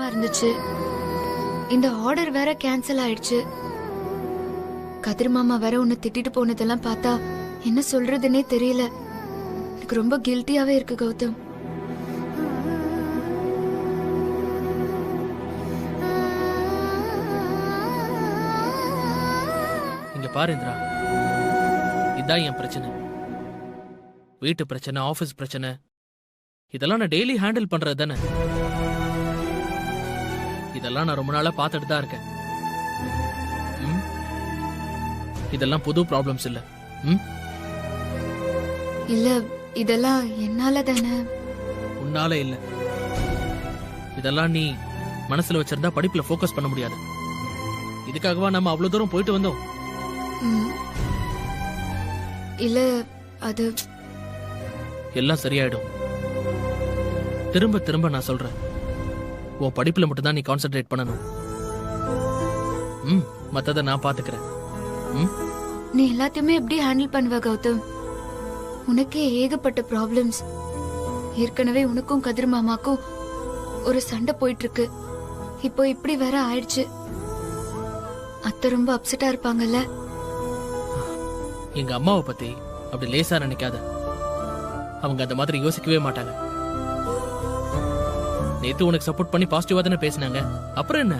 பயமா இருந்துச்சு. இந்த ஆர்டர் வேற கேன்சல் ஆயிடுச்சு. கதிர் மாமா வேற உன்னை திட்டிட்டு போனதெல்லாம் பார்த்தா என்ன சொல்றதுன்னே தெரியல. எனக்கு ரொம்ப கில்ட்டியாவே இருக்கு கௌதம். இங்க பாரு இந்திரா, இதான் என் பிரச்சனை. வீட்டு பிரச்சனை, ஆபீஸ் பிரச்சனை, இதெல்லாம் நான் டெய்லி ஹேண்டில் பண்றது தானே. இதெல்லாம் நான் ரொம்ப நாளா பார்த்துட்டு தான் இருக்கேன். இதெல்லாம் புது ப்ராப்ளம்ஸ் இல்ல. இல்ல, இதெல்லாம் என்னால தானே. உன்னால இல்ல. இதெல்லாம் நீ மனசுல வச்சிருந்தா படிப்புல ஃபோக்கஸ் பண்ண முடியாது. இதுக்காகவா நம்ம அவ்வளவு தூரம் போயிட்டு வந்தோம்? இல்ல, அது எல்லாம் சரியாயிடும். திரும்ப திரும்ப நான் சொல்றேன், உன் படிப்புல மட்டும் தான் நீ கான்சென்ட்ரேட் பண்ணணும். மத்தத நான் பாத்துக்கிறேன். நீ எல்லாத்தையுமே எப்படி ஹேண்டில் பண்ணுவ கௌதம்? உனக்கே ஏகப்பட்ட ப்ராப்ளம்ஸ். ஏற்கனவே உனக்கும் கதிர் மாமாக்கும் ஒரு சண்டை போயிட்டு இருக்கு. இப்போ இப்படி வேற ஆயிடுச்சு. அத்தை ரொம்ப அப்செட்டா இருப்பாங்கல்ல. எங்க அம்மாவை பத்தி அப்படி லேசா நினைக்காத. அவங்க அந்த மாதிரி யோசிக்கவே மாட்டாங்க. நேத்து உனக்கு சப்போர்ட் பண்ணி பாசிட்டிவா தானே பேசினாங்க. அப்புறம் என்ன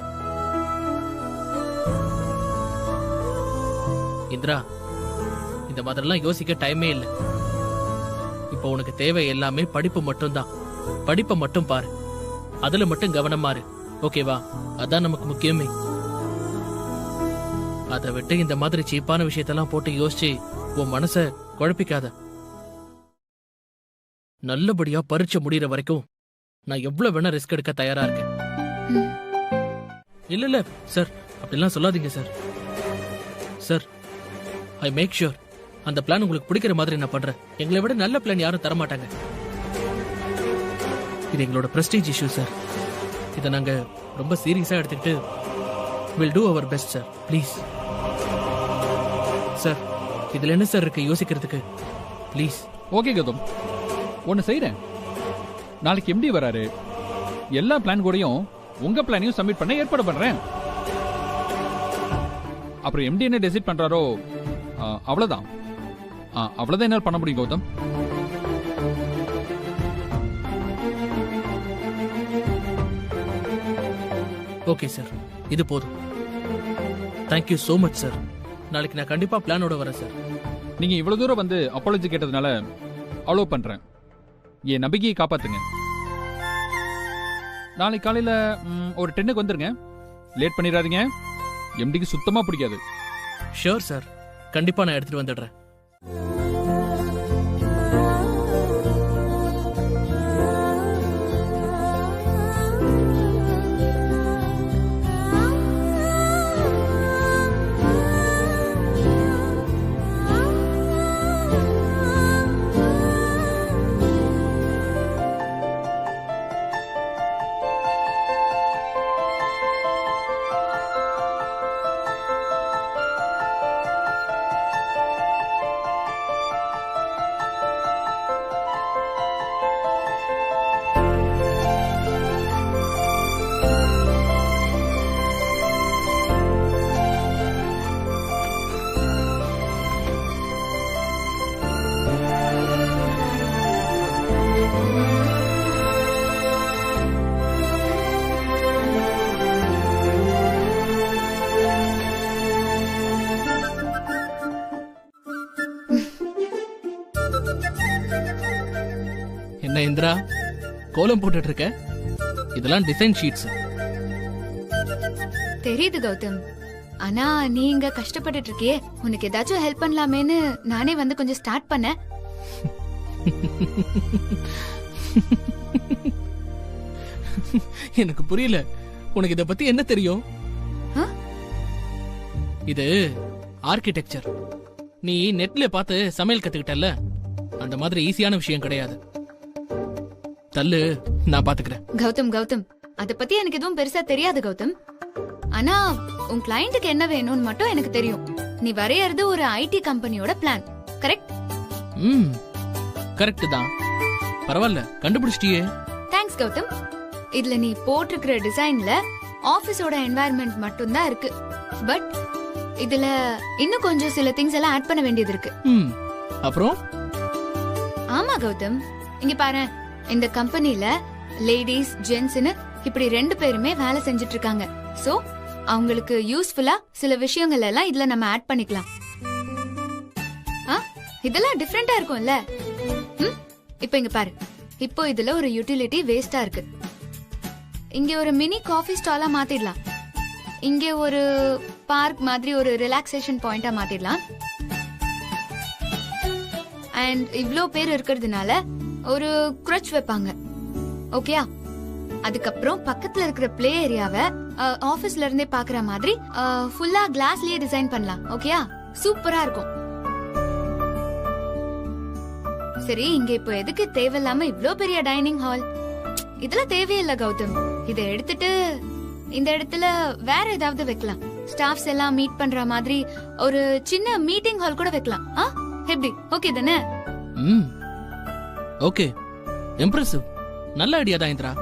இந்திரா, இந்த மாதிரிலாம் யோசிக்க டைமே இல்லை. இப்போ உனக்கு தேவை எல்லாமே படிப்பு மட்டும்தான். படிப்பை மட்டும் பாரு, அதுல மட்டும் கவனமா இரு. ஓகேவா? அதான் நமக்கு முக்கியமே. அதை விட்டு இந்த மாதிரி சீப்பான விஷயத்தெல்லாம் போட்டு யோசிச்சு உன் மனச குழப்பிக்காத. நல்லபடியா பரீட்சை முடியற வரைக்கும் நான் எவ்வளவு வேணா ரிஸ்க் எடுக்க தயாரா இருக்கேன். இல்ல இல்ல சார், அப்படிலாம் சொல்லாதீங்க sir. Sir, I make sure அந்த பிளான் உங்களுக்கு பிடிக்கிற மாதிரி நான் பண்றேன். எங்களை விட நல்ல பிளான் யாரும் தரமாட்டாங்க. இது எங்களோட பிரஸ்டீஜ் இஷ்யூ சார். இதை நாங்க ரொம்ப சீரியஸா எடுத்துக்கிட்டு will do our best sir. Please sir, இதுல என்ன சார் இருக்கு யோசிக்கிறதுக்கு? ப்ளீஸ். ஓகே கௌதம், ஒன்னு செய்றேன். நாளைக்கு எம்டி வராரு. எல்லா பிளான் கூடயும் உங்க பிளானையும் சப்மிட் பண்ண ஏற்பாடு பண்றேன். அப்புறம் எம்டி என்ன டிசைட் பண்றாரோ அவ்வளவுதான். அவ்வளவுதான் என்னால் பண்ண முடியும் கௌதம். ஓகே சார், இது போதும். Thank you so much sir. நாளைக்கு நான் கண்டிப்பா பிளானோட வரேன் சார். நீங்க இவ்வளவு தூரம் வந்து அப்பாலஜி கேட்டதுனால அலோவ் பண்றேன். என் நம்பிக்கையை காப்பாத்துங்க. நாளைக்கு காலையில ஒரு 10க்கு வந்துருங்க. லேட் பண்ணிடாதீங்க. எம்டிக்கு சுத்தமா பிடிக்காது. ஷூர் சார், கண்டிப்பா நான் எடுத்துட்டு வந்துடுறேன். என்ன இந்திரா, கோலம் போட்டுட்டு இருக்க? இதெல்லாம் டிசைன் ஷீட்ஸ். தெரியுது கௌதம். ஆனா நீ இங்க கஷ்டப்பட்டுட்டு இருக்கியே, உனக்கு ஏதாச்சும் ஹெல்ப் பண்ணலாமேன்னு நானே வந்து கொஞ்சம் ஸ்டார்ட் பண்ணேன். எனக்கு புரியல, உனக்கு இத பத்தி என்ன தெரியும்? இது ஆர்கிடெக்சர். நீ நெட்ல பார்த்து சமையல் கத்துக்கிட்டல, அந்த மாதிரி ஈஸியான விஷயம் கிடையாது. தள்ளு, நான் பாத்துக்கிறேன். கௌதம், அத பத்தி எனக்கு எதுவும் பெருசா தெரியாது கௌதம். ஆனா உன் கிளையண்ட்டுக்கு என்ன வேணும்னு மட்டும் எனக்கு தெரியும். நீ வரையறது ஒரு ஐடி கம்பெனியோட பிளான், கரெக்ட்? கரெக்ட் தான். பரவாயில்ல, கண்டுபிடிச்சிட்டியே. தேங்க்ஸ் கௌதம். இதுல நீ போட்டிருக்கிற டிசைன்ல ஆபீஸோட என்வாயர்மெண்ட் மட்டும் தான் இருக்கு. பட் இதுல இன்னும் கொஞ்சம் சில திங்ஸ் எல்லாம் ஆட் பண்ண வேண்டியது இருக்கு. அப்புறம் ஆமா கௌதம், இங்க பாரு, இந்த கம்பெனில லேடிஸ் ஜென்ட்ஸ்னு இப்படி 2 பேருமே வேலை செஞ்சுட்டு இருக்காங்க. சோ அவங்களுக்கு யூஸ்ஃபுல்லா சில விஷயங்கள் எல்லாம் இதுல நம்ம ஆட் பண்ணிக்கலாம். இதெல்லாம் டிஃபரெண்டா இருக்கும்ல. இப்போ இங்க பாரு, இப்போ இதுல ஒரு யூட்டிலிட்டி வேஸ்டா இருக்கு. இங்க ஒரு மினி காஃபி ஸ்டாலா மாத்திடலாம். இங்க ஒரு பார்க் மாதிரி ஒரு ரிலாக்ஸேஷன் பாயிண்டா மாத்திடலாம். அண்ட் இவ்ளோ பேர் இருக்கிறதுனால ஒரு crutch வைப்பாங்க. ஓகேயா? அதுக்கப்புறம் பக்கத்துல இருக்கிற பிளே ஏரியாவை ஆபீஸ்ல இருந்தே பாக்குற மாதிரி ஃபுல்லா கிளாஸ்லயே டிசைன் பண்ணலாம். ஓகேயா? சூப்பரா இருக்கும். சரி, இங்க இப்போ எதுக்கு தேவையில்லாம இவ்ளோ பெரிய டைனிங் ஹால்? இதெல்லாம் தேவையில்லை கௌதம். இதை எடுத்துட்டு இந்த இடத்துல வேற ஏதாவது வைக்கலாம். ஸ்டாஃப்ஸ் எல்லாம் மீட் பண்ற மாதிரி ஒரு சின்ன மீட்டிங் ஹால் கூட வைக்கலாம். எப்படி? ஓகே தானே? Okay, impressive. நல்ல ஐடியா தான் இந்திரா.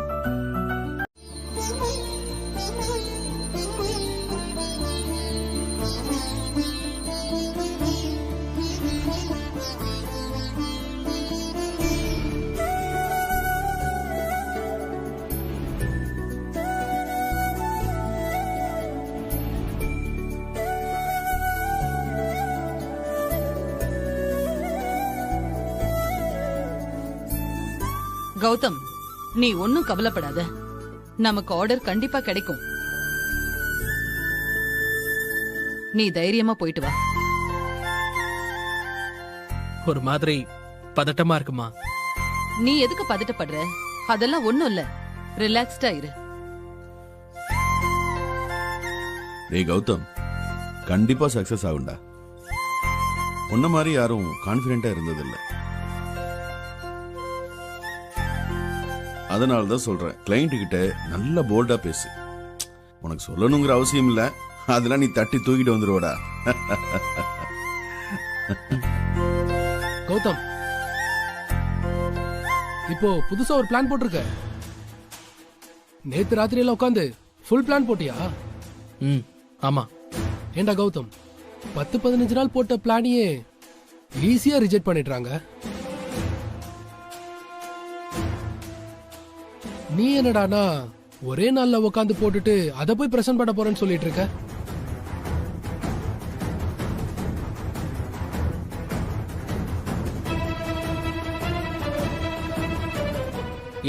கௌதம், நீ ஒன்னும் கவலைப்படாத. நமக்கு ஆர்டர் கண்டிப்பா கிடைக்கும். நீ தைரியமா போயிட்டு வா. ஒரு மாதிரி பதட்டமா இருக்குமா? நீ எதுக்கு பதட்டப்படுற? அதெல்லாம் ஒண்ணும் இல்ல. ரிலாக்ஸ்டா இரு. டேய் கௌதம், கண்டிப்பா சக்சஸ் ஆகும்டா. உன்ன மாதிரி யாரும் கான்பிடென்ட்டா இருந்ததில்ல. அதனால தான் சொல்றேன், கிளைண்ட் கிட்ட நல்ல போல்டா பேசு. உனக்கு சொல்லணுங்கிற அவசியம் இல்ல, அதெல்லாம் நீ தட்டி தூக்கிட்டு வந்துருவடா. கௌதம், இப்போ புதுசா ஒரு பிளான் போட்டிருக்க. நேத்து ராத்திரி எல்லாம் உட்காந்து ஃபுல் பிளான் போட்டியா? ஆமா. ஏண்டா கௌதம், 10-15 நாள் போட்ட பிளானையே ஈஸியா ரிஜெக்ட் பண்ணிடுறாங்க. நீ என்னடானா ஒரே நாள்ல உட்காந்து போட்டுட்டு அதை போய் பிரசன்ட் பண்ண போறேன்னு சொல்லிட்டு இருக்க.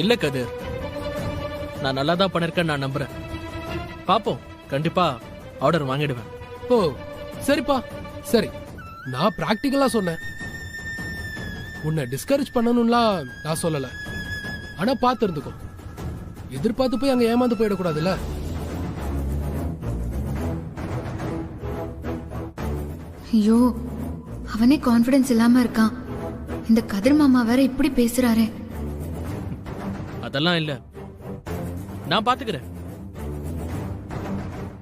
இல்ல கதிர், நான் நல்லா தான் பண்ணிருக்கேன். நான் நம்புறேன். பாப்போம், கண்டிப்பா ஆர்டர் வாங்கிடுவேன். ஓ சரிப்பா, சரி. நான் பிராக்டிகலா சொன்னேன். உன்னை டிஸ்கரேஜ் பண்ணணும்லாம் நான் சொல்லல. ஆனா பாத்து இருந்துக்கோ, எதிர்பார்த்து போய் அங்க ஏமாந்து போயிடக்கூடாதுல்ல. ஐயோ, அவனே கான்பிடன்ஸ் இல்லாம இருக்கான். இந்த கதிர் மாமா வேற இப்படி பேசுறாரே. அதெல்லாம் இல்ல, நான் பாத்துக்கிறேன்.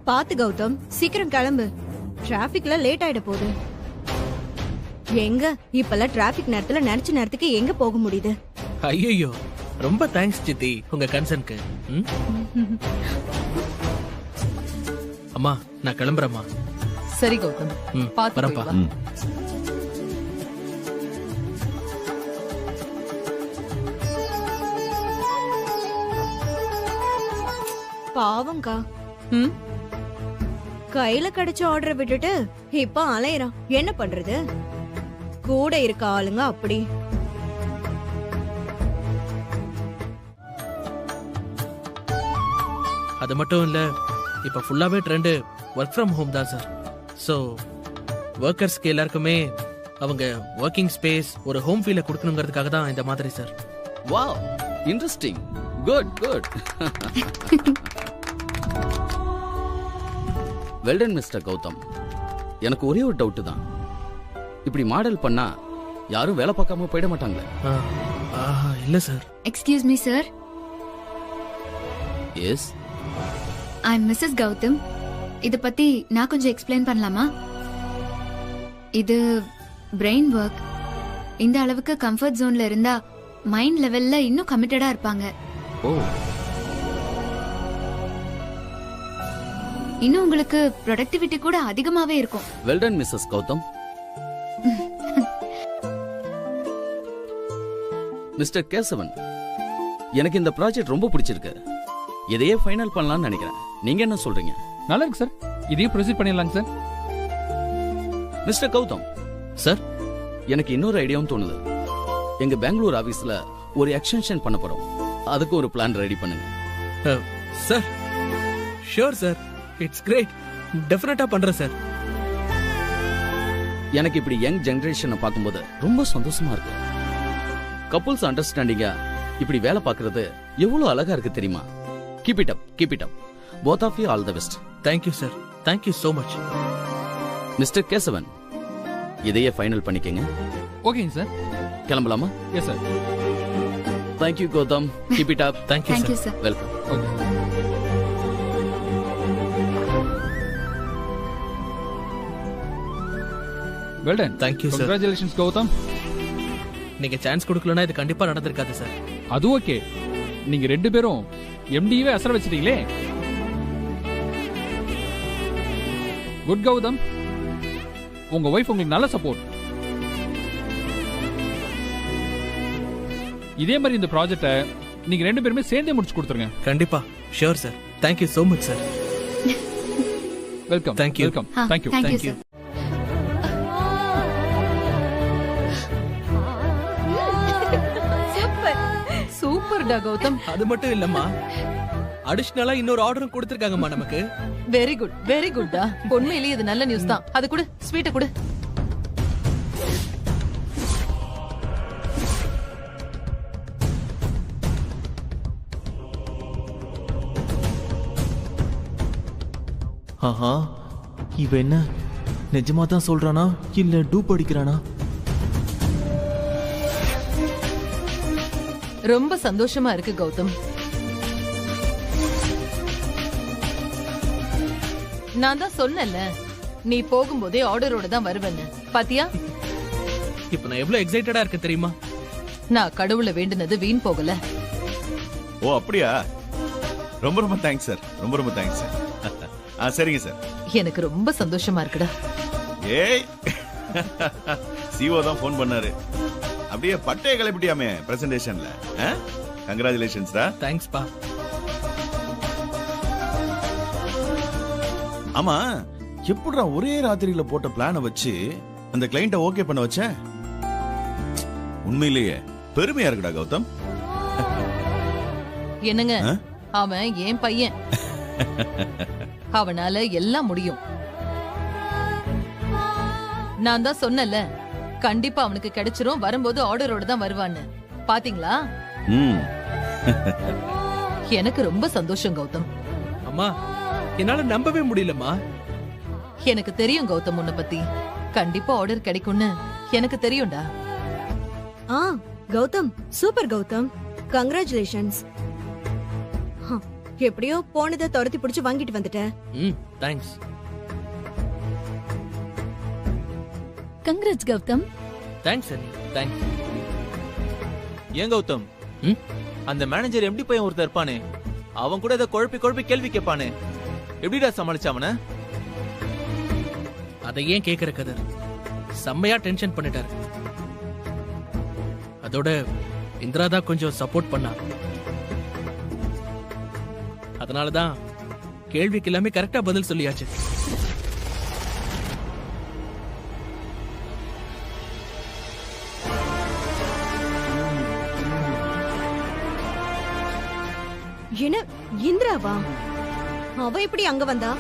பாத்து கௌதம், சீக்கிரம் கிளம்பு. டிராபிக்ல லேட் ஆயிட போகுது. எங்க இப்பெல்லாம் டிராபிக் நேரத்துல நினைச்ச நேரத்துக்கு எங்க போக முடியுது? ஐயோ, ரொம்ப தேங்க்ஸ் சித்தி உங்க கன்சர்னுக்கு. அம்மா, நான் கிளம்புறேம்மா. சரி கௌதம், பாத்து வரப்பா. போய் வா. பாவம்க்கா, கையில கிடைச்ச ஆர்டரை விட்டுட்டு இப்ப அலையறான். என்ன பண்றது? கூட இருக்க ஆளுங்க அப்படி. அது மட்டும் இல்ல, இப்ப ஃபுல்லாவே ட்ரெண்ட் ஒர்க் ஃப்ரம் ஹோம் தான் சார். சோ ஒர்க்கர்ஸ்க்கு எல்லாருக்குமே அவங்க ஒர்க்கிங் ஸ்பேஸ், ஒரு ஹோம் ஃபீலை கொடுக்கணுங்கிறதுக்காக தான் இந்த மாதிரி sir. Wow, interesting. Good good. Well done Mr Gautam. எனக்கு ஒரே ஒரு டவுட் தான். இப்படி மாடல் பண்ணா யாரும் வேலை பார்க்காம போயிட மாட்டாங்களே? இல்ல sir. Excuse me sir. Yes, I am Mrs Gautam. இத பத்தி நான் கொஞ்சம் எக்ஸ்பிளைன் பண்ணலாமா? இது பிரெயின் ஒர்க். இந்த அளவுக்கு கம்ஃபர்ட் ஜோன்ல இருந்தா மைண்ட் லெவல்ல இன்னும் கமிட்டடா இருப்பாங்க. ஓ, இன்னும் உங்களுக்கு ப்ரொடக்டிவிட்டி கூட அதிகமாவே இருக்கும். Well done Mrs Gautam. Mr Keshavan, எனக்கு இந்த ப்ராஜெக்ட் ரொம்ப பிடிச்சிருக்கு. இதையே ஃபைனல் பண்ணலாம்னு நினைக்கிறேன். நீங்க என்ன சொல்றீங்க? நல்லா இருக்கு சார், இதையே ப்ரொசீட் பண்ணிடலாங்க சார். மிஸ்டர் கௌதம் சார், எனக்கு இன்னொரு ஐடியாவும் தோணுது. எங்க பெங்களூர் ஆபீஸ்ல ஒரு எக்ஸ்டென்ஷன் பண்ண போறோம். அதுக்கு ஒரு பிளான் ரெடி பண்ணுங்க. Sir sure sir, it's great. டெஃபினட்டா பண்றேன் சார். எனக்கு இப்படி யங் ஜெனரேஷனை பார்க்கும்போது ரொம்ப சந்தோஷமா இருக்கு. கப்புள்ஸ் அண்டர்ஸ்டாண்டிங்கா இப்படி வேலை பார்க்கறது எவ்வளவு அழகா இருக்கு தெரியுமா? Keep it up, keep it up. Both of you all the best. Thank you sir, thank you so much. Mr Keshavan, இதையே ஃபைனல் பண்ணிக்கங்க. ஓகேங்க சார். கிளம்பலாமா? Yes sir. Thank you Gautam. Keep it up. Thank you thank you sir. Sir. Welcome. Okay. Well done. Thank you sir. Congratulations Gautam. நீங்க chance கொடுக்கலனா இது கண்டிப்பா நடந்திருக்காது sir. அது okay, நீங்க ரெண்டு பேரும் எம்டிவே அசர வச்சிட்டீங்களே. குட் கௌதம், உங்க வைஃப் உங்களுக்கு நல்ல சப்போர்ட். இதே மாதிரி இந்த ப்ராஜெக்ட்டை நீங்க ரெண்டு பேருமே சேர்ந்தே முடிச்சு கொடுத்துருங்க. கண்டிப்பா. Sure sir. Thank you so much sir. Welcome. Thank you. Welcome. Thank you. Thank you Thank you. Sir. சூப்பர்டா கௌதம். அது மட்டும் இல்லம்மா, அடிஷனலா இன்னொரு ஆர்டரும் கொடுத்திருக்காங்கம்மா நமக்கு. வெரி குட், வெரி குட்டா. உண்மையிலேயே இது நல்ல நியூஸ் தான். அது கூட ஸ்வீட்டை கொடு. ஆஹா, இவ என்ன நிஜமா தான் சொல்றானா இல்ல டூப் அடிக்கிறானா? ரொம்ப சந்தோஷமா இருக்கு கௌதம். நான் தான் சொன்னேன்ல, நீ போகும்போதே ஆர்டரோட தான் வருவேன்னு. பாத்தியா? இப்ப நான் எவ்வளவு எக்ஸைட்டடா இருக்கு தெரியுமா? நான் கடவுளை வேண்டுனது வீண் போகல. ஓ அப்படியா? ரொம்ப ரொம்ப தேங்க்ஸ் சார். ரொம்ப ரொம்ப தேங்க்ஸ் சார். சரிங்க சார். எனக்கு ரொம்ப சந்தோஷமா இருக்குடா. ஏய், சிஓ தான் ஃபோன் பண்ணாரு. அப்படியே பட்டைய கிளப்பிட்டியாமே பிரசன்டேஷன்ல. கங்க்ராச்சுலேஷன்ஸ் டா. தேங்க்ஸ் பா. ஆமா, எப்படிடா ஒரே ராத்திரியில போட்ட பிளானை வச்சு அந்த கிளையண்ட ஓகே பண்ண வச்ச? உண்மையிலேயே பெருமையா இருக்குடா கௌதம். என்னங்க, அவன் என் பையன். அவனால எல்லாம் முடியும். நான் தான் சொன்னல, கண்டிப்பா அவனுக்கு கிடைச்சிரும். வரும்போது ஆர்டரோட தான் வருவான்னு. பாத்தீங்களா? எனக்கு ரொம்ப சந்தோஷம் கௌதம். அம்மா, என்னால நம்பவே முடியலம்மா. எனக்கு தெரியும் கௌதம், உன்னை பத்தி கண்டிப்பா ஆர்டர் கிடைக்கும்னு எனக்கு தெரியும்டா. கௌதம், சூப்பர் கௌதம். கங்க்ராச்சுலேஷன்ஸ். எப்படியோ போனதை துரத்தி பிடிச்சு வாங்கிட்டு வந்துட்டேன். தேங்க்ஸ். கங்க்ராட்ஸ் கௌதம். தேங்க்ஸ் அண்ணி. தேங்க்ஸ். ஏன் கௌதம், அந்த மேனேஜர் எம்டி பையன் ஒருத்தர் இருப்பானே, அவன் கூட இதை குழப்பி குழப்பி கேள்வி கேட்பானே, எப்படிடா சமாளிச்ச அவனை? அதை ஏன் கேக்குற கதர்? செம்மையா டென்ஷன் பண்ணிட்டாரு. அதோட இந்திரா தான் கொஞ்சம் சப்போர்ட் பண்ணா. அதனாலதான் கேள்விக்கு எல்லாமே கரெக்டா பதில் சொல்லியாச்சு. என்ன இந்திராவா? அவ எப்படி அங்க வந்தா?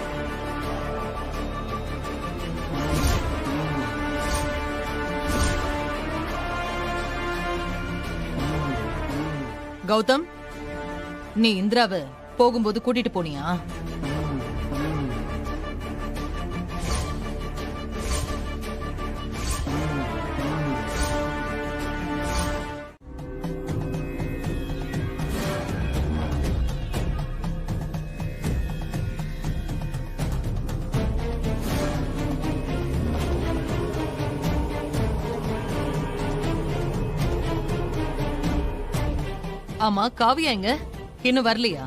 கௌதம், நீ இந்திராவை போகும்போது கூட்டிட்டு போனியா? ஆமா, காவியா எங்க? இன்னும் வரலையா?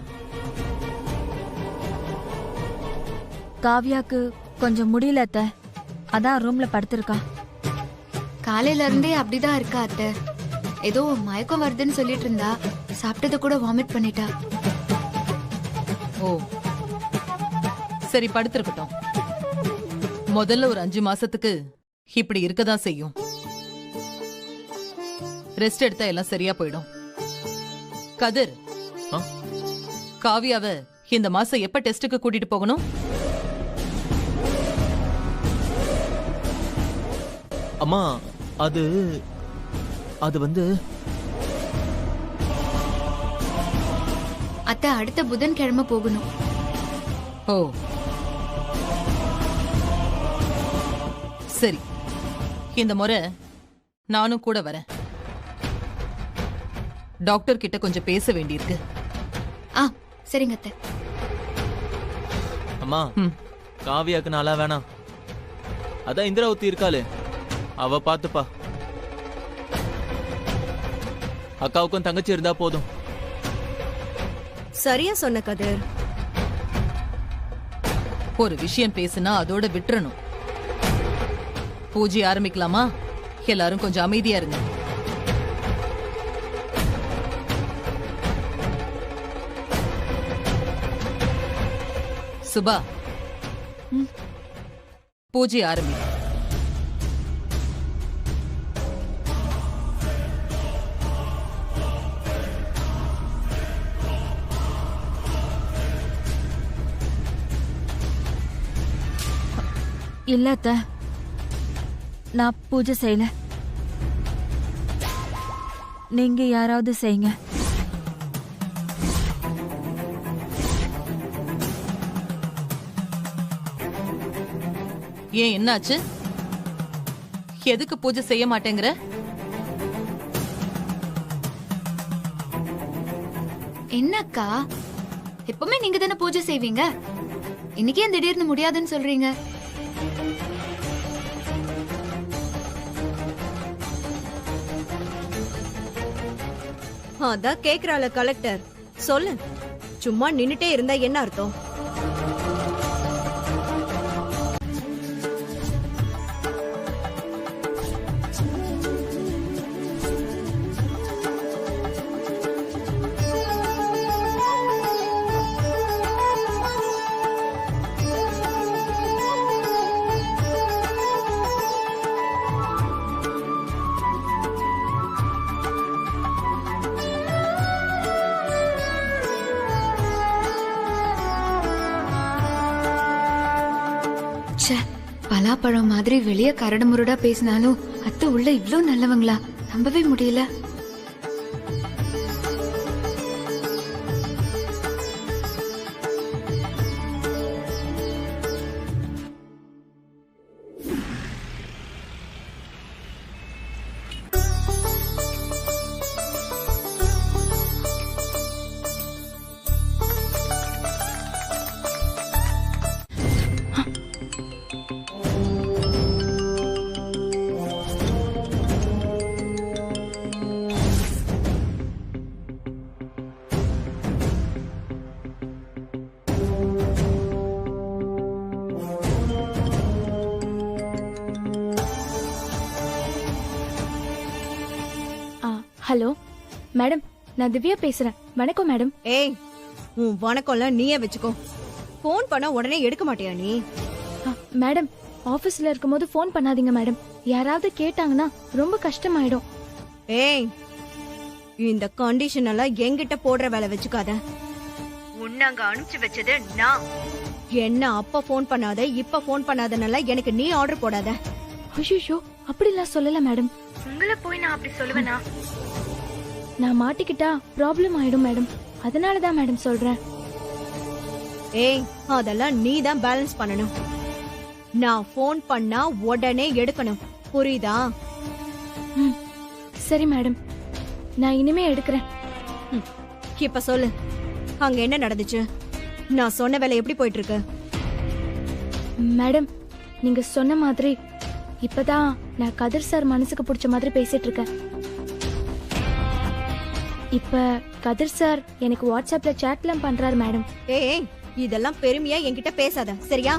காவ்யாக்கு கொஞ்சம் முடியல அத்தை, அதான் ரூம்ல படுத்திருக்கா. காலையில இருந்தே அப்படிதான் இருக்கா அத்தை. ஏதோ மயக்கம் வருதுன்னு சொல்லிட்டு இருந்தா, சாப்பிட்டத கூட வாமிட் பண்ணிட்டா. ஓ சரி, படுத்திருக்கட்டும். முதல்ல ஒரு 5 மாசத்துக்கு இப்படி இருக்கதான் செய்யும். ரெஸ்ட் எடுத்தா எல்லாம் சரியா போயிடும். கதிர், ஆ? காவியாவ இந்த மாசம் எப்ப டெஸ்டுக்கு கூட்டிட்டு போகணும்? அம்மா அது அது வந்து அத்தை அடுத்த புதன்கிழமை போகணும். ஓ சரி, இந்த முறை நானும் கூட வரேன். டாக்டர் கிட்ட கொஞ்சம் பேச வேண்டியிருக்கு. ஆ சரிங்க அத்தை. அம்மா ம். காவியாக்கு நாளா வேணாம். அதான் இந்திராவதி இருக்காளே, அவ பாத்துப்பா. அக்காவுக்கும் தங்கச்சி இருந்தா போதும். சரியா சொன்ன கதிர். ஒரு விஷயம் பேசுனா அதோட விட்டுறணும். பூஜை ஆரம்பிக்கலாமா? எல்லாரும் கொஞ்சம் அமைதியா இருங்க. சுபா, பூஜை ஆரம்பி. இல்ல அத்தை, நான் பூஜை செய்யல. நீங்க யாராவது செய்யுங்க. ஏன், என்னாச்சு? எதுக்கு பூஜை செய்ய மாட்டேங்கிற? என்னக்கா, எப்பவுமே நீங்க தானே பூஜை செய்வீங்க. இன்னைக்கு ஏன் திடீர்னு முடியாதுன்னு சொல்றீங்க? அதான் கேக்குறாள கலெக்டர். சொல்லு, சும்மா நின்னுட்டே இருந்தா என்ன அர்த்தம்? பலாப்பழம் மாதிரி வெளியே கரடு முரடா பேசினாலும் அத்தை உள்ள இவ்ளோ நல்லவங்களா? நம்பவே முடியல. ஹலோ மேடம், நான் திவ்யா பேசுறேன். வணக்கம் மேடம். ஏய், உன் வணக்கம்லாம் நீயே வச்சுக்கோ. போன் பண்ண உடனே எடுக்க மாட்டியா நீ? மேடம், ஆபீஸ்ல இருக்கும்போது போன் பண்ணாதீங்க மேடம். யாராவது கேட்டாங்கன்னா ரொம்ப கஷ்டமாயிடும். ஏய், இந்த கண்டிஷன் எல்லாம் என்கிட்ட போடுற வேலை வச்சுக்காத. உன்னை அங்க அனுப்பிச்சு வச்சது நான். என்ன அப்ப போன் பண்ணாத, இப்ப போன் பண்ணாதனால எனக்கு நீ ஆர்டர் போடாத. ஐயோ, அப்படிலாம் சொல்லல மேடம். உங்களை போய் நான் அப்படி சொல்லுவேனா? நான் மாட்டிக்கிட்டா ப்ராப்ளம் ஆயிடும் மேடம். அதனாலதான் மேடம் சொல்றேன். ஏய், அதெல்லாம் நீ தான் பேலன்ஸ் பண்ணணும். நான் போன் பண்ணா உடனே எடுக்கணும், புரியுதா? சரி மேடம், நான் இனிமே எடுக்கிறேன். இப்ப சொல்லு, அங்க என்ன நடந்துச்சு? நான் சொன்ன வேலை எப்படி போயிட்டு இருக்கு? மேடம், நீங்க சொன்ன மாதிரி இப்பதான் நான் கதிர் சார் மனசுக்கு பிடிச்ச மாதிரி பேசிட்டு இருக்கேன். இப்ப கதிர் சார் எனக்கு வாட்ஸ்அப்ல சாட்லாம் பண்றாரு மேடம். ஏய், இதெல்லாம் பெருமையா என்கிட்ட பேசாத சரியா?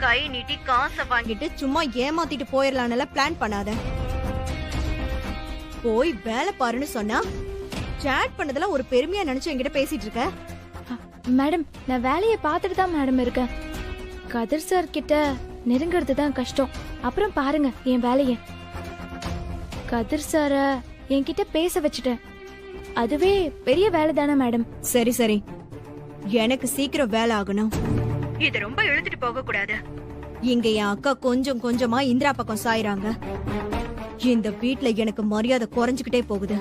கை நீட்டி காசை வாங்கிட்டு சும்மா ஏமாத்திட்டு போயிடலான்னு பிளான் பண்ணாத. போய் வேலை பாருன்னு சொன்னா சாட் பண்ணதெல்லாம் ஒரு பெருமையா நினைச்சு என்கிட்ட பேசிட்டு இருக்க. மேடம் நான் வேலையை பார்த்துட்டு தான் மேடம் இருக்கேன். கதிர் சார் கிட்ட நெருங்கிறது தான் கஷ்டம். அப்புறம் பாருங்க என் வேலையை. கதிர் சார என்கிட்ட பேச வச்சுட்டேன். அதுவே பெரிய வேலை தானே மேடம்? சரி சரி, எனக்கு சீக்கிரம் வேலை ஆகணும். இது ரொம்ப இழுத்துட்டு போக கூடாது. இங்க என் அக்கா கொஞ்சம் கொஞ்சமா இந்திரா பக்கம் சாயிறாங்க. இந்த வீட்ல எனக்கு மரியாதை குறைஞ்சுக்கிட்டே போகுது.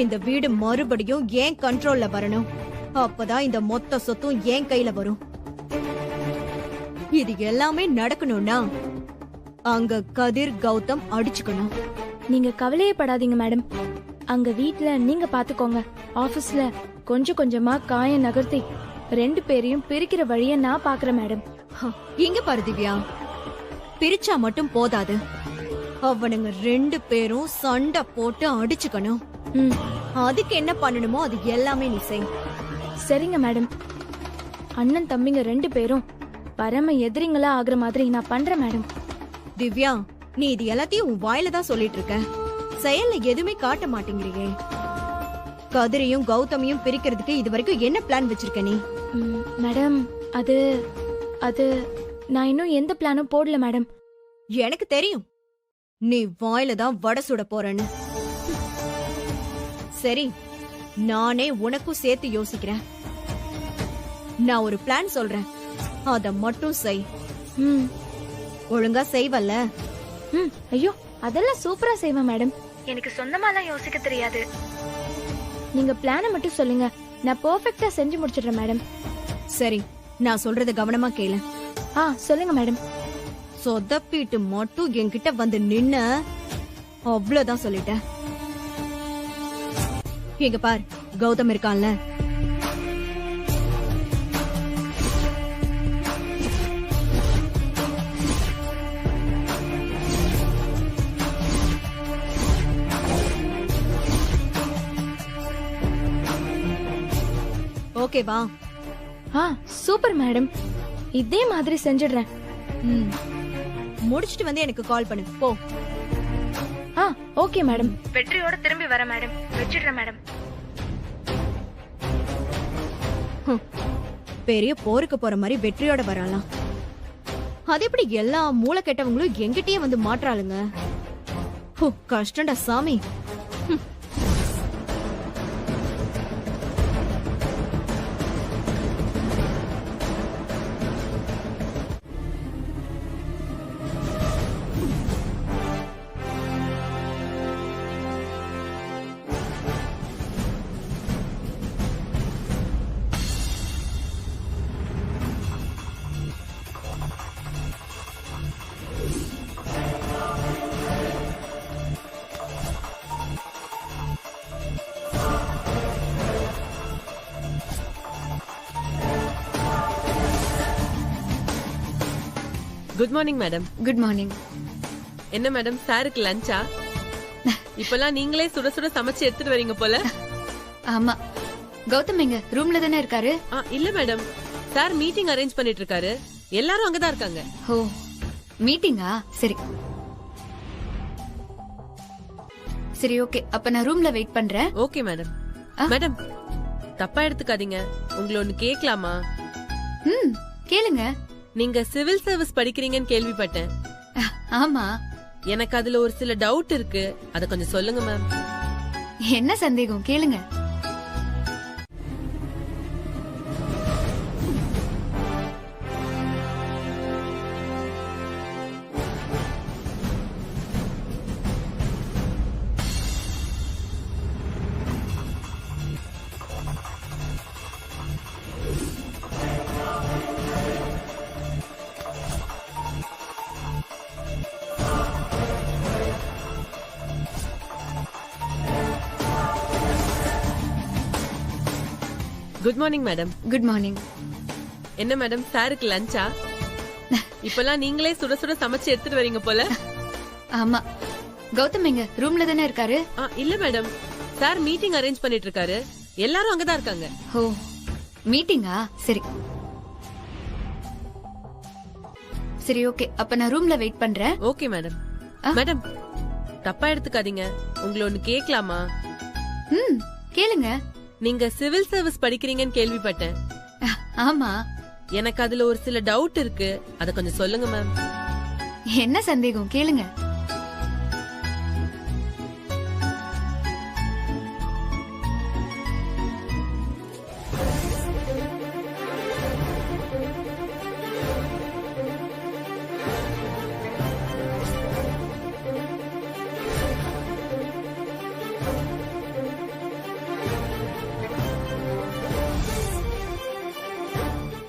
இந்த வீடு மறுபடியும் ஏன் கண்ட்ரோல்ல வரணும். அப்பதான் இந்த மொத்த சொத்தும் என் கையில வரும். இது எல்லாமே நடக்கணும்னா அங்க கதிர் கௌதம் அடிச்சுக்கணும். நீங்க கவலையே படாதீங்க மேடம். அங்க வீட்ல நீங்க பாத்துக்கோங்க. ஆபீஸ்ல கொஞ்சம் கொஞ்சமா காயம் நகர்த்தி 2 பேரையும் பிரிக்கிற வழிய நான் பாக்குறேன் மேடம். இங்க பாரு திவ்யா, பிரிச்சா மட்டும் போதாது. அவனுங்க 2 பேரும் சண்டை போட்டு அடிச்சுக்கணும். அதுக்கு என்ன பண்ணணுமோ அது எல்லாமே நீ செய். சரிங்க மேடம். அண்ணன் தம்பிங்க 2 பேரும் பரம எதிரிங்களா ஆகுற மாதிரி நான் பண்றேன் மேடம். திவ்யா, நீ இது எல்லாத்தையும் உன் வாயில தான் சொல்லிட்டு இருக்க, செயல்ல எதுவுமே காட்ட மாட்டேங்கிறியே. கதிரையும் கௌதமையும் பிரிக்கிறதுக்கு இது வரைக்கும் என்ன பிளான் வச்சிருக்க நீ? மேடம் அது அது நான் இன்னும் எந்த பிளானும் போடல மேடம். எனக்கு தெரியும் நீ வாயில தான் வடை சுட போறன்னு. சரி, நானே உனக்கும் சேர்த்து யோசிக்கிறேன். நான் ஒரு பிளான் சொல்றேன், அத மட்டும் செய். ஒழுங்கா செய்வல்ல? ஐயோ அதெல்லாம் சூப்பரா செய்வேன் மேடம். எனக்கு சொந்தமாலாம் யோசிக்க தெரியாது. நீங்க பிளானை மட்டும் சொல்லுங்க, நான் பெர்ஃபெக்ட்டா செஞ்சு முடிச்சிடுறேன் மேடம். சரி, நான் சொல்றத கவனமா கேளு. சொல்லுங்க மேடம். சொதப்பிட்டு மட்டும் என்கிட்ட வந்து நின்ன அவ்வளவுதான் சொல்லிட்டேன். இங்க பார், கௌதம் இருக்கான்ல, ஓகேவா? சூப்பர் மேடம், இதே மாதிரி செஞ்சிடுறேன். முடிச்சிட்டு வந்து எனக்கு கால் பண்ணு போ. Okay madam. வெற்றியோட திரும்பி வர மேடம். வெச்சிடுறேன் மேடம். பெரிய போருக்கு போற மாதிரி வெற்றியோட வரலாம். அது எப்படி எல்லா மூளை கெட்டவங்களும் எங்கிட்டயே வந்து மாற்றாளுங்க? கஷ்டம்டா சாமி. Good morning madam. Good morning. என்ன மேடம், சாருக்கு லஞ்சா? இப்பெல்லாம் நீங்களே சுட சுட சமைச்சு எடுத்துட்டு வரீங்க போல. ஆமா. கௌதம் எங்க ரூம்ல தானே இருக்காரு? இல்ல மேடம், சார் மீட்டிங் அரேஞ்ச் பண்ணிட்டு இருக்காரு. எல்லாரும் அங்கதான் இருக்காங்க. ஓ, மீட்டிங்கா? சரி சரி, ஓகே. அப்ப நான் ரூம்ல வெயிட் பண்றேன். Okay madam. மேடம் தப்பா எடுத்துக்காதீங்க, உங்களை ஒன்னு கேட்கலாமா? கேளுங்க. நீங்க சிவில் சர்வீஸ் படிக்கிறீங்கன்னு கேள்விப்பட்டேன். ஆமா. எனக்கு அதுல ஒரு சில டவுட் இருக்கு, அத கொஞ்சம் சொல்லுங்க மேம். என்ன சந்தேகம் கேளுங்க. Good morning madam. Good morning. என்ன மேடம், சாருக்கு லஞ்சா? இப்பெல்லாம் நீங்களே சுட சுட சமைச்சு எடுத்துட்டு வரீங்க போல. ஆமா. கௌதம் எங்க ரூம்ல தானே இருக்காரு? இல்ல மேடம், சார் மீட்டிங் அரேஞ்ச் பண்ணிட்டு இருக்காரு. எல்லாரும் அங்கதான் இருக்காங்க. ஓ, மீட்டிங்கா? சரி சரி ஓகே, அப்ப நான் ரூம்ல வெயிட் பண்றேன். Okay madam. மேடம் தப்பா எடுத்துக்காதீங்க, உங்களை ஒண்ணு கேட்கலாமா? கேளுங்க. நீங்க சிவில் சர்வீஸ் படிக்கிறீங்கன்னு கேள்விப்பட்டேன். ஆமா. எனக்கு அதுல ஒரு சில டவுட் இருக்கு, அத கொஞ்சம் சொல்லுங்க மேம். என்ன சந்தேகம் கேளுங்க.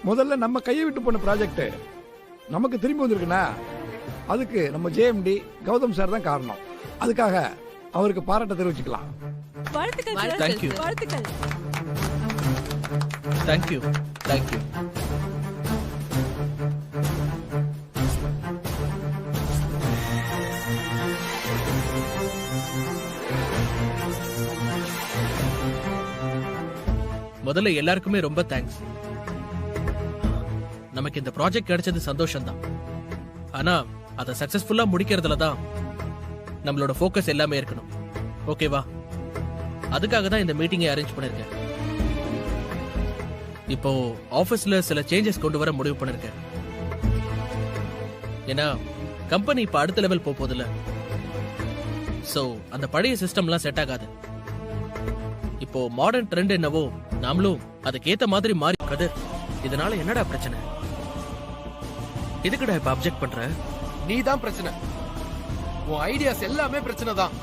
முதல்ல நம்ம கையை விட்டு போன ப்ராஜெக்ட் நமக்கு திரும்பி வந்திருக்குன்னா அதுக்கு நம்ம ஜேஎம்டி கௌதம் சார் தான் காரணம். அதுக்காக அவருக்கு பாராட்ட தெரிவிச்சுக்கலாம். Thank you thank you thank you. முதல்ல எல்லாருக்குமே ரொம்ப தேங்க்ஸ். நமக்கு இந்த ப்ராஜெக்ட் கிடைச்சது சந்தோஷம் தான். ஆனா அத சக்சஸ்ஃபுல்லா முடிக்கிறதுல தான் நம்மளோட ஃபோக்கஸ் எல்லாமே இருக்கணும். ஓகேவா? அதுக்காக தான் இந்த மீட்டிங்கை அரேஞ்ச் பண்ணிருக்கேன். இப்போ ஆபீஸ்ல சில சேஞ்சஸ் கொண்டு வர முடிவு பண்ணிருக்கேன். ஏன்னா கம்பெனி இப்ப அடுத்த லெவல் போகுதுல. சோ அந்த பழைய சிஸ்டம்லாம் செட் ஆகாது. இப்போ மாடர்ன் ட்ரெண்ட் என்னவோ நாமளும் அதுக்கேத்த மாதிரி மாறி. கதிர், இதனால என்னடா பிரச்சனை? எதுக்குடா இப்ப அப்செக்ட் பண்ற? நீ தான் பிரச்சனை. உன் ஐடியாஸ் எல்லாமே பிரச்சனை தான்.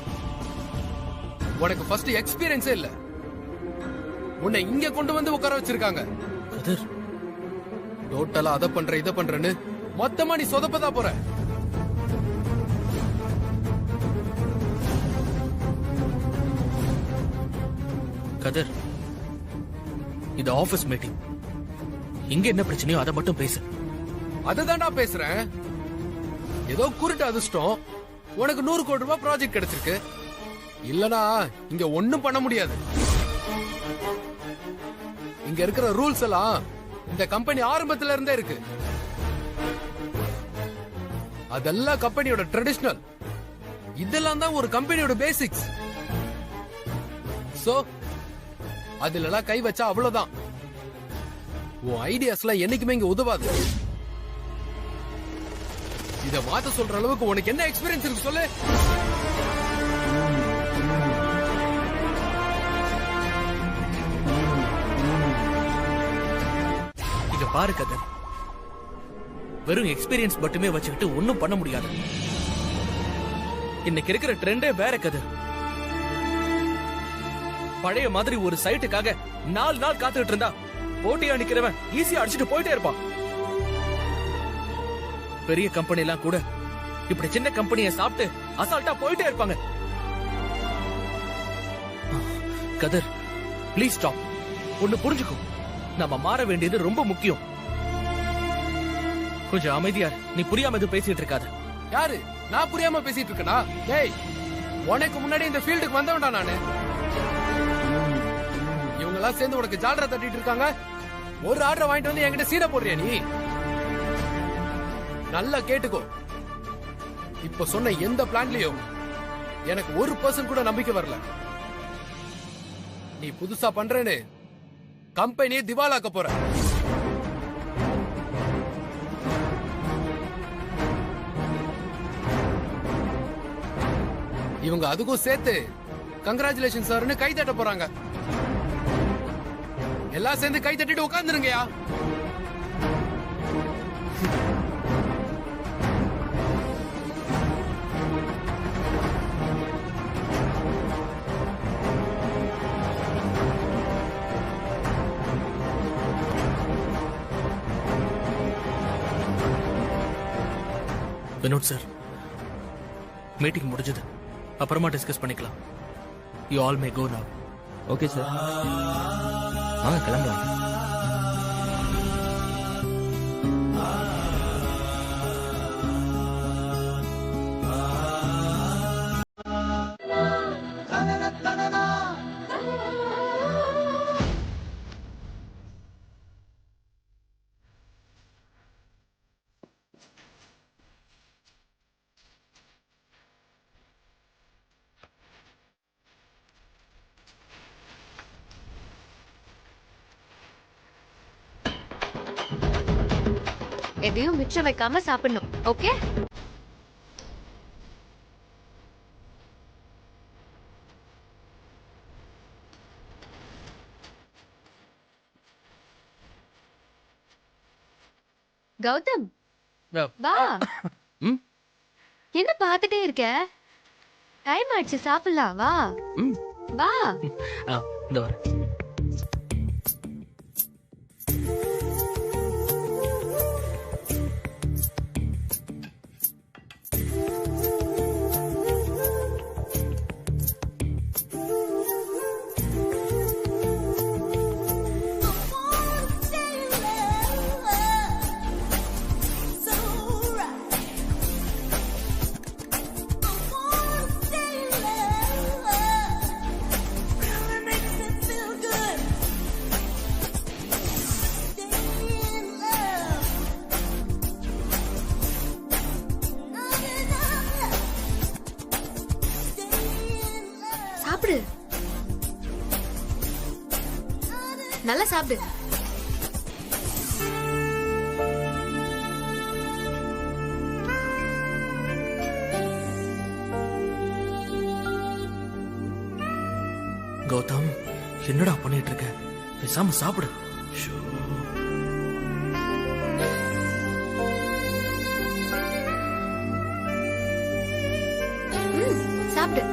உனக்கு ஃபர்ஸ்ட் எக்ஸ்பீரியன்ஸே இல்ல. உன்னை இங்க கொண்டு வந்து உட்கார வச்சிருக்காங்க. கதிர், டோட்டலா அத பண்ற இத பண்றேன்னு மொத்தமா நீ சொதப்பதா போற. கதிர், இது ஆபீஸ் மீட்டிங். இங்க என்ன பிரச்சனையோ அதை மட்டும் பேசு. அதுதான் நான் பேசுறேன். ஏதோ குருட்டு அதிர்ஷ்டம் உனக்கு 100 கோடி ரூபாய் ப்ராஜெக்ட் கிடைச்சிருக்கு. இல்லனா இங்க ஒண்ணும் பண்ண முடியாது. இங்க இருக்கிற ரூல்ஸ் எல்லாம் இந்த கம்பெனி ஆரம்பத்துல இருந்தே இருக்கு. அதெல்லாம் கம்பெனியோட ட்ரெடிஷனல். இதெல்லாம் தான் ஒரு கம்பெனியோட பேசிக்ஸ். சோ அதுல கை வச்சா அவ்வளவுதான். உன் ஐடியாஸ்லாம் என்னைக்குமே இங்க உதவாது. இத மாத்த சொல்ற அளவுக்கு உனக்கு என்ன எக்ஸ்பீரியன்ஸ் இருக்கு சொல்லு. இங்க பாரு கதிர், வெறும் எக்ஸ்பீரியன்ஸ் மட்டுமே வச்சுக்கிட்டு ஒன்னும் பண்ண முடியாது. இன்னைக்கு இருக்கிற ட்ரெண்டே வேற கதிர். பழைய மாதிரி ஒரு சைட்டுக்காக 4 நாள் காத்துக்கிட்டு இருந்தா போட்டியா நிக்கிறவன் ஈஸியா அடிச்சுட்டு போயிட்டே இருப்பான். பெரிய கம்பெனி எல்லாம் கூட இப்படி சின்ன கம்பெனியை சாப்பிட்டு அசால்ட்டா போயிட்டே இருப்பாங்க. கதிர், ப்ளீஸ் ஸ்டாப். ஒன்னு புரிஞ்சுக்கும், நம்ம மாற வேண்டியது ரொம்ப முக்கியம். கொஞ்சம் அமைதியா, நீ புரியாம எதுவும் பேசிட்டு இருக்காத. யாரு? நான் புரியாம பேசிட்டு இருக்கேனா? டேய், உனக்கு முன்னாடி இந்த ஃபீல்டுக்கு வந்தவன்டா நானு. இவங்க எல்லாம் சேர்ந்து உனக்கு ஜாலரா தட்டிட்டு இருக்காங்க. ஒரு ஆர்டர் வாங்கிட்டு வந்து என்கிட்ட சீனை போடுறியா நீ? நல்லா கேட்டுக்கோ. இப்ப சொன்ன எந்த பிளான்லயும் எனக்கு 1% கூட நம்பிக்கை வரல. நீ புதுசா பண்றேன்னு கம்பெனியை திவாலாக்க போற. இவங்க அதுக்கும் சேர்த்து கங்க்ராச்சுலேஷன் சார்னு கை தட்ட போறாங்க. எல்லாம் சேர்ந்து கை தட்டிட்டு உட்கார்ந்துருங்கயா. வினோத் சார், மீட்டிங் முடிஞ்சது, அப்புறமா டிஸ்கஸ் பண்ணிக்கலாம். You all may go now. Okay sir, வாங்க கிளம்பலாம். எதையும் மிச்சம் வைக்காம சாப்பிடணும். ஓகே? கௌதம் வா. என்ன பார்த்துட்டே இருக்க? டைம் ஆயிடுச்சு, சாப்பிடலாம். வா வா. இந்த வர சாப்பிடு, நல்லா சாப்பிடு. கௌதம், என்னடா பண்ணிட்டு இருக்க? பேசாம சாப்பிடு. சாப்பிடு.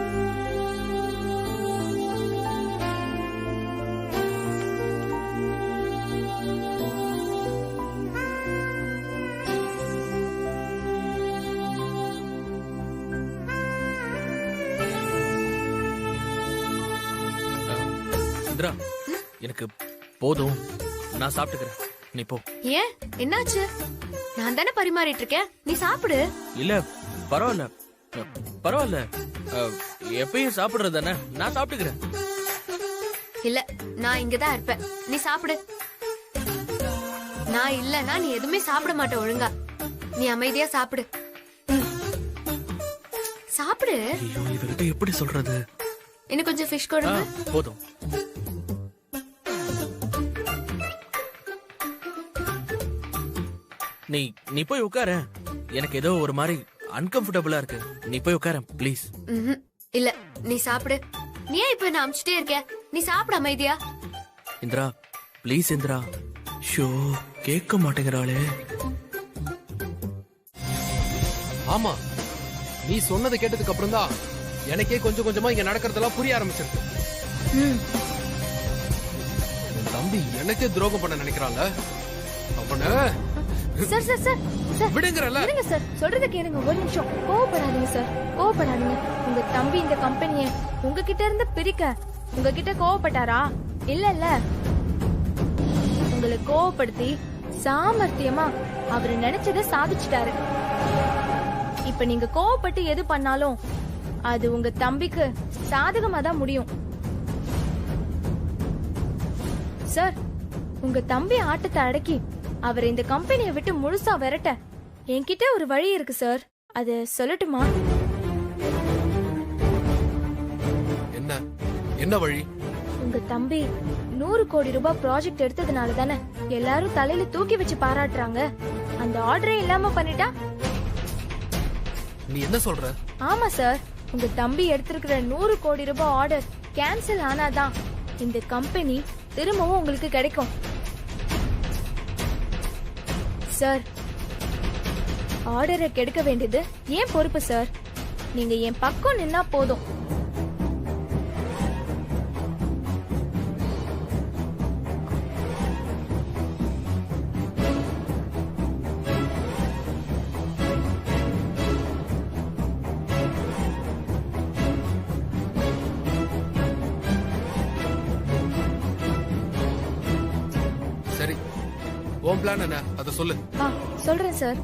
இந்திரா, எனக்கு போதும், நான் சாப்பிட்டுக்கிறேன், நீ போ. ஏன், என்னாச்சு? நான் தானே பரிமாறிட்டு இருக்கேன், நீ சாப்பிடு. இல்ல பரவாயில்ல பரவாயில்ல, எப்பயும் சாப்பிடுறது தானே, நான் சாப்பிட்டுக்கிறேன். இல்ல, நான் இங்கதான் இருப்பேன், நீ சாப்பிடு. நான் இல்லன்னா நீ எதுவுமே சாப்பிட மாட்ட ஒழுங்கா. நீ அமைதியா சாப்பிடு. சாப்பிடு. ஐயோ, இவகிட்ட எப்படி சொல்றது? இன்னும் கொஞ்சம் ஃபிஷ் கொடுங்க. போதும். நீ போய் உட்கார. எனக்கு ஏதோ ஒரு மாதிரி அன்கம்ஃபர்டபுளா இருக்கு. நீ போய் உட்கார ப்ளீஸ். இல்ல, நீ சாப்பிடு. நீ ஏன் இப்ப என்ன அமிச்சிட்டே இருக்க? நீ சாப்பிடு அமைதியா. இந்திரா ப்ளீஸ். இந்திரா, ஷோ கேட்க மாட்டேங்கிறாளே. ஆமா, நீ சொன்னதை கேட்டதுக்கு அப்புறம் தான் எனக்கே கொஞ்சம் கொஞ்சமா இங்க நடக்கிறதெல்லாம் புரிய ஆரம்பிச்சிருக்கு. தம்பி எனக்கே துரோகம் பண்ண நினைக்கிறாங்க. அவன சார் சார் சார் சார் விடுங்கறல. இருங்க சார், சொல்றத கேளுங்க ஒரு நிமிஷம். கோவப்படாதீங்க சார், கோவப்படாதீங்க. உங்க தம்பி இந்த கம்பெனியை உங்ககிட்ட இருந்து பிரிக்க உங்ககிட்ட கோவப்பட்டாரா? இல்ல இல்ல, உங்களை கோவப்படுத்தி சாமர்த்தியமா அவரு நினைச்சதை சாதிச்சுட்டாரு. இப்ப நீங்க கோவப்பட்டு எது பண்ணாலும் அது உங்க தம்பிக்கு சாதகமா தான் முடியும். சார், உங்க தம்பி ஆட்டத்தை அடக்கி அவரை இந்த கம்பெனியை விட்டு முழுசா விரட்ட என்கிட்ட ஒரு வழி இருக்கு சார். அது சொல்லட்டுமா? என்ன என்ன வழி? உங்க தம்பி 100 கோடி ரூபாய் ப்ராஜெக்ட் எடுத்ததுனால தானே எல்லாரும் தலையில தூக்கி வச்சு பாராட்டுறாங்க. அந்த ஆர்டரே இல்லாம பண்ணிட்டா? நீ என்ன சொல்ற? ஆமா சார், உங்க தம்பி எடுத்திருக்கிற 100 கோடி ரூபாய் ஆர்டர் கேன்சல் ஆனாதான் இந்த கம்பெனி திரும்பவும் உங்களுக்கு கிடைக்கும். சார், ஆர்டரை கெடுக்க வேண்டியது ஏன் பொறுப்பு சார். நீங்க என் பக்கம் நின்னா போதும். சரி, உன் பிளான் என்ன, அத சொல்லு. சொல்றேன் சார்.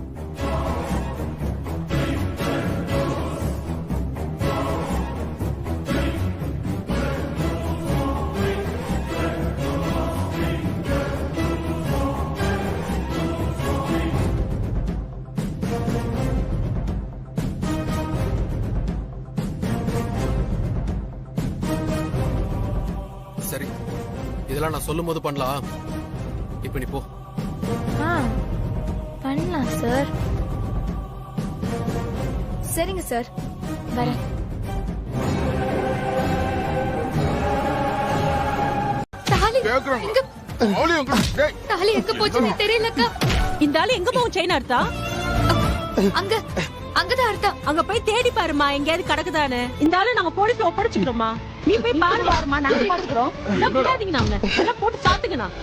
சரி, இதெல்லாம் நான் சொல்லும் போது பண்ணலாம். இப்ப நீ போ. பண்ணலாம். பார்க்கலாம் சார். சரிங்க சார், வரேன். தாலி தாலி எங்க போச்சுன்னு தெரியலக்கா. இந்த ஆளு எங்க போகும் செயின் அர்த்தா? அங்கதான் அர்த்தா. அங்க போய் தேடி பாருமா, எங்கேயாவது கிடக்குதானே. இந்த ஆளு நாங்க போலீஸ் ஒப்படைச்சுக்கிறோமா, நீ போய் பாருமா, நாங்க பாத்துக்கிறோம். விடாதீங்க, நாங்க எல்லாம் போட்டு சாத்துக்கணும்.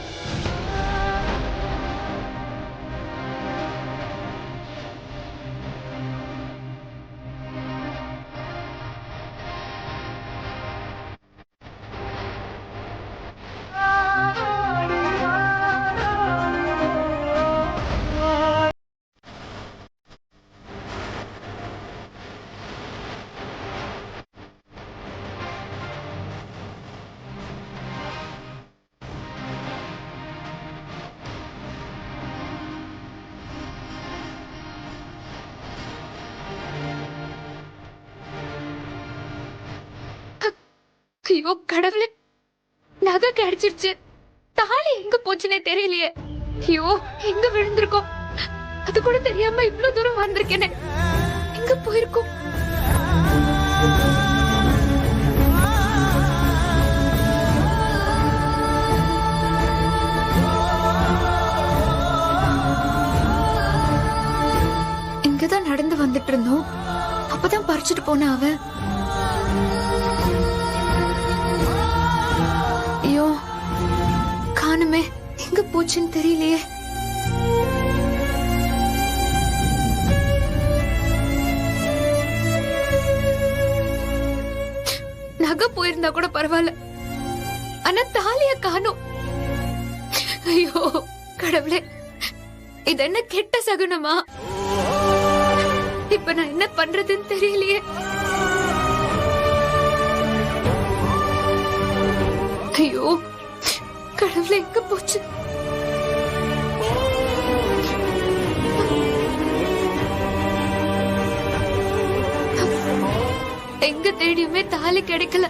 ஐயோ கடவுளே, நகை கிடைச்சிருச்சு. தாலி எங்க போச்சுன்னே தெரியலையே. ஐயோ, எங்க விழுந்திருக்கோம்? அது கூட தெரியாம இவ்வளவு தூரம் வந்திருக்கேனே. எங்க போயிருக்கோம்? இங்கதான் நடந்து வந்துட்டு இருந்தோம். அப்பதான் பறிச்சுட்டு போன அவன். ஐயோ, காணுமே, எங்க போச்சுன்னு தெரியலையே. நகை போயிருந்தா கூட பரவாயில்ல, ஆனா தாலிய காணோம். ஐயோ கடவுளே, இது என்ன கெட்ட சகுனமா? இப்ப நான் என்ன பண்றதுன்னு தெரியலையே. ஐயோ கடவுளே, எங்க போச்சு? எங்க தேடியுமே தாலி கிடைக்கல.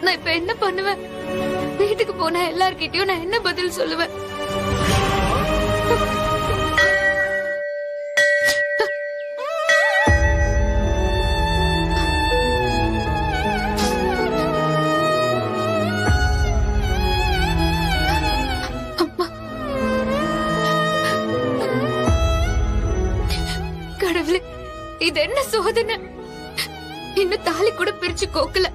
நான் இப்ப என்ன பண்ணுவேன்? வீட்டுக்கு போன எல்லார்கிட்டயும் நான் என்ன பதில் சொல்லுவேன்? கடவுளே, இது என்ன சோதனை? இன்னும் தாலி கூட பிரிச்சு கோக்கல.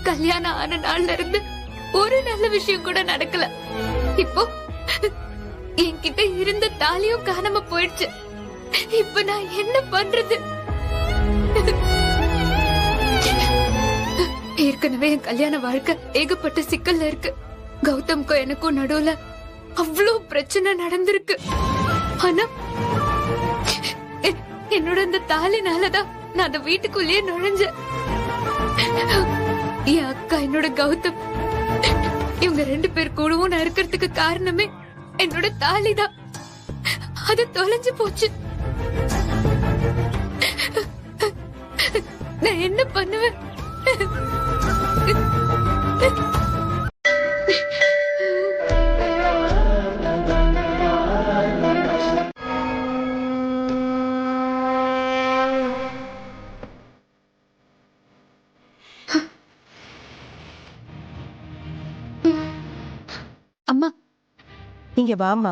கல்யாணம் ஆன நாள்ல இருந்து ஒரு நல்ல விஷயம் கூட நடக்கல. இப்போ என்கிட்ட இருந்த தாலியும் காணாம போயிடுச்சு. இப்ப நான் என்ன பண்றது? ஏற்கனவே என் கல்யாண வாழ்க்கை ஏகப்பட்ட சிக்கல்ல இருக்கு. கௌதம்க்கும் எனக்கும் நடுவுல அவ்வளவு பிரச்சனை நடந்திருக்கு. ஆனா என்னோட இந்த தாலினாலதான் நான் அந்த வீட்டுக்குள்ளேயே நுழைஞ்சேன். என் அக்கா, என்னோட கௌதம், இவங்க 2 பேர் கூடவும் நான் இருக்கிறதுக்கு காரணமே என்னோட தாலிதான். அது தொலைஞ்சு போச்சு. நான் என்ன பண்ணுவேன்? அம்மா, நீங்க வாமா.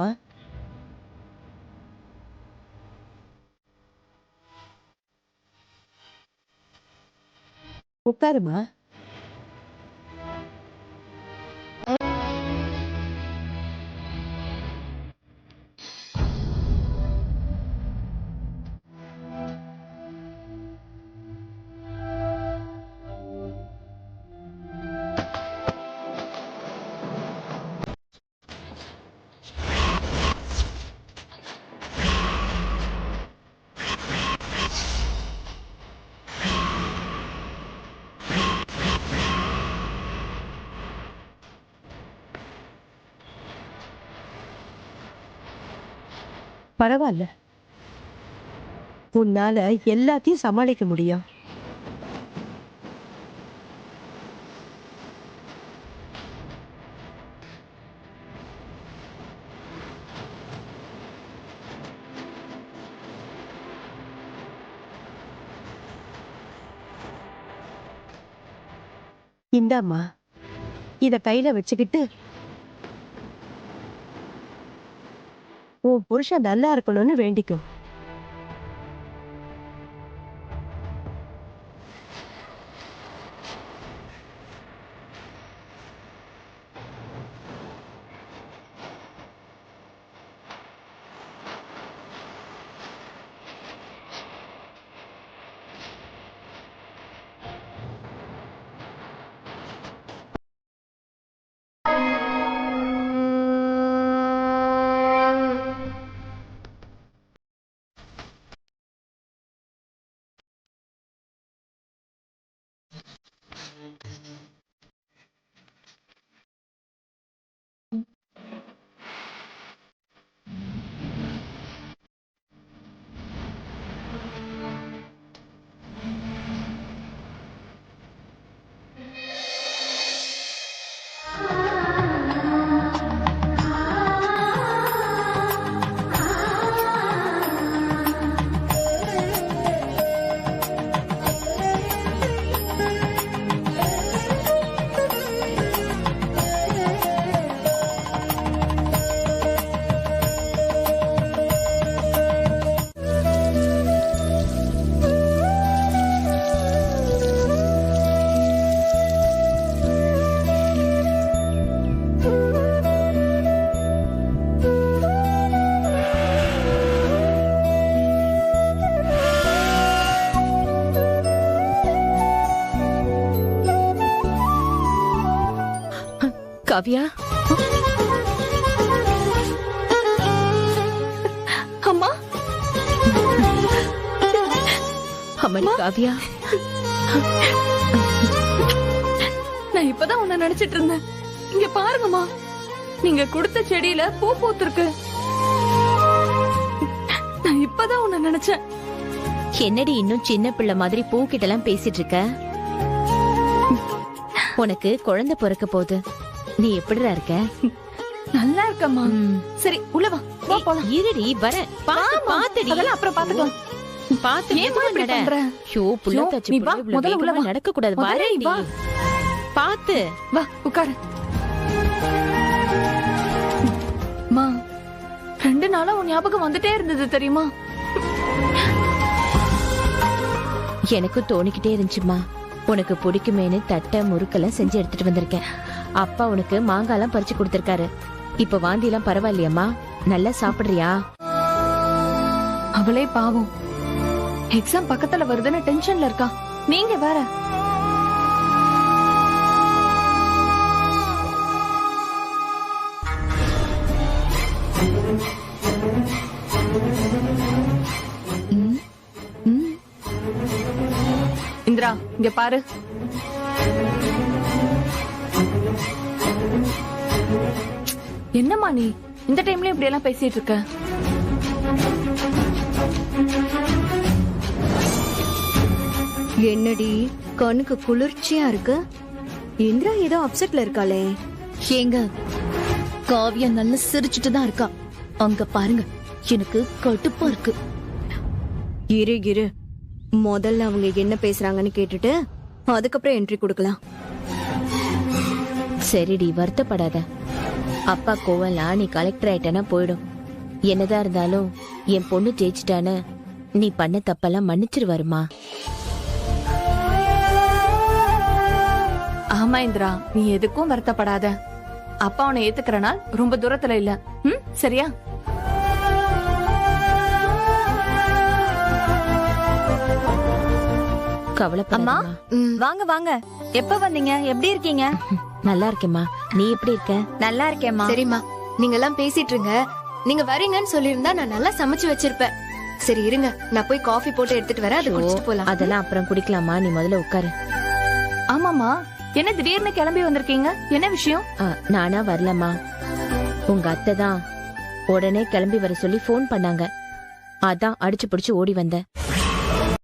உட்காருமா. பரவாயில்ல, உன்னால எல்லாத்தையும் சமாளிக்க முடியும். இந்தாம்மா, இத கையில வச்சுக்கிட்டு உன் புருஷன் நல்லா இருக்கணும்னு வேண்டிக்கும். காவியா, அம்மா அம்மணி காவியா, நான் இப்பதான் உன்னை நினைச்சிட்டு இருந்தேன். இங்க பாருங்கம்மா, நீங்க கொடுத்த செடியில பூ பூத்திருக்கு. நான் இப்பதான் உன்னை நினைச்சேன். என்னடி இன்னும் சின்ன பிள்ளை மாதிரி பூக்கிட்ட எல்லாம் பேசிட்டு இருக்க? உனக்கு குழந்தை பிறக்க போகுது. நீ எப்படிடா இருக்க? நல்லா இருக்கம்மா. சரி உள்ள வா, வா போலாம். இருடி வரேன். பாத்துடி, அதெல்லாம் அப்புறம் பாத்துக்கலாம். பாத்து ஏம்மா இப்படி பண்ற? ஷோ புள்ளத்தாச்சி நீ வா, முதல்ல உள்ள வா. நடக்க கூடாது. வரேன்டி, பாத்து வா உட்காரு. மா, 2 நாளா உன் ஞாபகம் வந்துட்டே இருந்தது தெரியுமா? எனக்கு தோணிக்கிட்டே இருந்துச்சுமா. உனக்கு பிடிக்குமேனு தட்டை முறுக்கெல்லாம் செஞ்சு எடுத்துட்டு வந்திருக்கேன். அப்பா உனக்கு மாங்காலாம் பறிச்சு கொடுத்திருக்காரு. இப்ப வாந்தி எல்லாம் பரவாயில்லையம்மா? நல்லா சாப்பிடுறியா? அவளே பாவம், எக்ஸாம் பக்கத்துல வருதுன்னு டென்ஷன்ல இருக்கா. நீங்க வேற. இந்திரா, இங்க பாரு. என்னம்மா நீ இந்த டைம்ல இப்படி எல்லாம் பேசிட்டு இருக்க? என்னடி கண்ணுக்கு குளிர்ச்சியா இருக்கு? இந்திரா ஏதோ அப்செட்ல இருக்காளே. ஏங்க, காவியா நல்லா சிரிச்சுட்டு தான் இருக்கா. அங்க பாருங்க, எனக்கு கடுப்பா இருக்கு. இரு முதல்ல அவங்க என்ன பேசுறாங்கன்னு கேட்டுட்டு அதுக்கப்புறம் என்ட்ரி கொடுக்கலாம். சரிடி, வருத்தப்படாத. அப்பா கோவலாம் நீ கலெக்டர் ஆயிட்டனா போயிடும். என்னதான் இருந்தாலும் என் பொண்ணு ஜெயிச்சிட்டான்னு நீ பண்ண தப்பெல்லாம் மன்னிச்சிருவாருமா. ஆமா இந்திரா, நீ எதுக்கும் வருத்தப்படாத. அப்பா உன்னை ஏத்துக்கிற நாள் ரொம்ப தூரத்துல இல்ல. சரியா? கவலைப்படாதம்மா. வாங்க வாங்க. எப்ப வந்தீங்க? எப்படி இருக்கீங்க? நல்லா இருக்கேம்மா. நீ எப்படி இருக்க? நல்லா இருக்கேம்மா. சரிம்மா, நீங்க எல்லாம் பேசிட்டு இருங்க. நீங்க வரீங்கன்னு சொல்லிருந்தா நான் நல்லா சமைச்சு வச்சிருப்பேன். சரி இருங்க, நான் போய் காஃபி போட்டு எடுத்துட்டு வரேன். அது குடிச்சிட்டு போலாம். அதெல்லாம் அப்புறம் குடிக்கலாமா? நீ முதல்ல உட்காரு. ஆமாமா, என்ன திடீர்னு கிளம்பி வந்திருக்கீங்க? என்ன விஷயம்? நானா வரலம்மா. உங்க அத்தை தான் உடனே கிளம்பி வர சொல்லி போன் பண்ணாங்க. அதான் அடிச்சு பிடிச்சு ஓடி வந்தேன்.